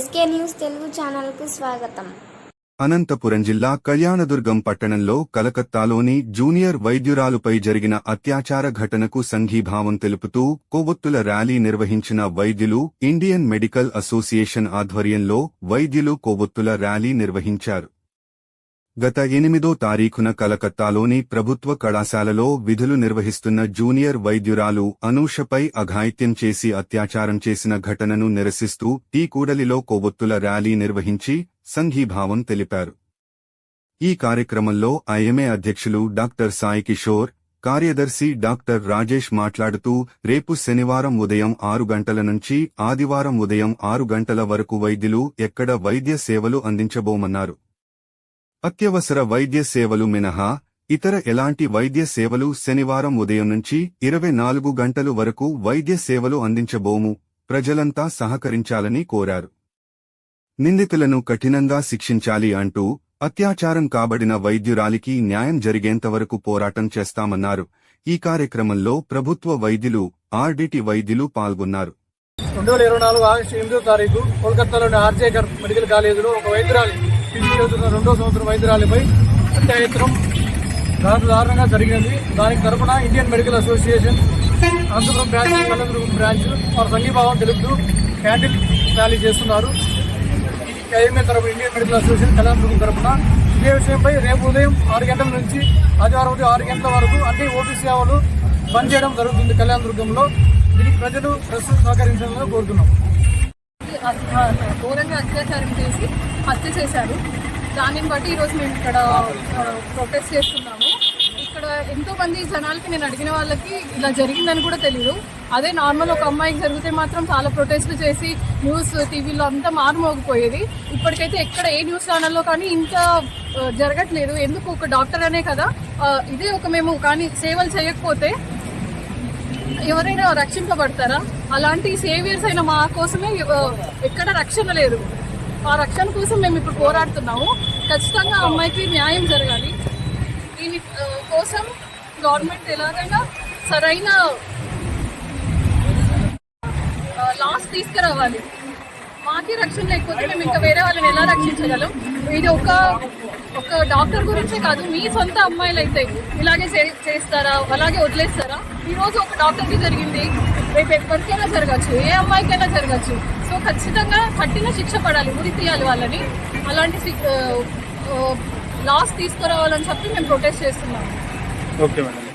SK news Telugu ఛానల్కు స్వాగతం. అనంతపురం జిల్లా కళ్యాణదుర్గం పట్టణంలో కలకత్తాలోని జూనియర్ వైద్యురాలుపై జరిగిన అత్యాచార ఘటనకు సంఘీభావం తెలుపుతూ కొవ్వొత్తుల ర్యాలీ నిర్వహించిన వైద్యులు ఇండియన్ మెడికల్ అసోసియేషన్ ఆధ్వర్యంలో వైద్యులు కొవ్వొత్తుల ర్యాలీ నిర్వహించారు. గత 8వ తారీఖున కలకత్తాలోని ప్రభుత్వ కళాశాలలో విధులు నిర్వహిస్తున్న జూనియర్ వైద్యురాలు అనూషపై అఘాయిత్యం చేసి అత్యాచారం చేసిన ఘటనను నిరసిస్తూ టీ కూడలిలో కొవ్వొత్తుల ర్యాలీ నిర్వహించి సంఘీభావం తెలిపారు. ఈ కార్యక్రమంలో ఐఎంఏ అధ్యక్షులు డాక్టర్ సాయి కిషోర్, కార్యదర్శి డాక్టర్ రాజేష్ మాట్లాడుతూ రేపు శనివారం ఉదయం 6 గంటల నుంచి ఆదివారం ఉదయం 6 గంటల వరకు వైద్యులు ఎక్కడ వైద్య సేవలు అందించబోమన్నారు. అత్యవసర వైద్య సేవలు మినహా ఇతర ఎలాంటి వైద్య సేవలు శనివారం ఉదయం నుంచి 24 గంటలు వరకు వైద్య సేవలు అందించబోము, ప్రజలంతా సహకరించాలని కోరారు. నిందితులను కఠినంగా శిక్షించాలి అంటూ అత్యాచారం కాబడిన వైద్యురాలికి న్యాయం జరిగేంతవరకు పోరాటం చేస్తామన్నారు. ఈ కార్యక్రమంలో ప్రభుత్వ వైద్యులు, ఆర్డిటి వైద్యులు పాల్గొన్నారు. 2024 ఆగస్టు 8వ తారీఖు కోల్కతాలోని ఆర్జేకర్ మెడికల్ కాలేజీలో ఒక వైద్యురాలి పీజీ చదువుతున్న 2వ సంవత్సరం వైద్యురాలిపై అత్యాయత్నం దారుణంగా జరిగింది. దానికి తరపున Indian medical association Anantapur branch, Kalyandurg branch వారు సంఘీభావం తెలుపుతూ క్యాండిల్ ర్యాలీ చేస్తున్నారు. ఐఎంఏ తరపున ఇండియన్ మెడికల్ అసోసియేషన్ కళ్యాణదుర్గం తరపున ఇదే విషయంపై రేపు ఉదయం 6 గంటల నుంచి ఆదివారం ఉదయం 6 గంటల వరకు అన్ని ఓపీ సేవలు బంద్ చేయడం జరుగుతుంది కళ్యాణదుర్గంలో. దీనికి ప్రజలు ప్రస్తుతం సహకరించాలని కోరుతున్నాం. ఘోరంగా అత్యాచారం చేసి హత్య చేశారు. దానిని బట్టి ఈరోజు మేము ఇక్కడ ప్రొటెస్ట్ చేస్తున్నాము. ఇక్కడ ఎంతో మంది జనాలకి నేను అడిగిన వాళ్ళకి ఇలా జరిగిందని కూడా తెలియదు. అదే నార్మల్ ఒక అమ్మాయికి జరిగితే మాత్రం చాలా ప్రొటెస్ట్లు చేసి న్యూస్ టీవీలో అంతా మారుమోగిపోయేది. ఇప్పటికైతే ఎక్కడ ఏ న్యూస్ ఛానల్లో కానీ ఇంత జరగట్లేదు. ఎందుకు? ఒక డాక్టర్ అనే కదా, ఇదే ఒక మేము కానీ సేవలు చేయకపోతే ఎవరైనా రక్షింపబడతారా? అలాంటి సేవియర్స్ అయిన మా కోసమే ఎక్కడ రక్షణ లేదు. ఆ రక్షణ కోసం మేము ఇప్పుడు పోరాడుతున్నాము. ఖచ్చితంగా అమ్మాయికి న్యాయం జరగాలి. దీని కోసం గవర్నమెంట్ ఎలాగైనా సరైన లాస్ తీసుకురావాలి. మాకే రక్షణ లేకపోతే మేము ఇంకా వేరే వాళ్ళని ఎలా రక్షించగలం? ఇది ఒక డాక్టర్ గురించే కాదు, మీ సొంత అమ్మాయిలు అయితే ఇలాగే చేస్తారా? అలాగే వదిలేస్తారా? ఈరోజు ఒక డాక్టర్కి జరిగింది, రేపు ఎవరికైనా జరగచ్చు, ఏ అమ్మాయికైనా జరగచ్చు. సో ఖచ్చితంగా కఠిన శిక్ష పడాలి, ఉరి తీయాలి వాళ్ళని. అలాంటి లాస్ తీసుకురావాలని చెప్పి మేము ప్రొటెస్ట్ చేస్తున్నాము. Okay madam.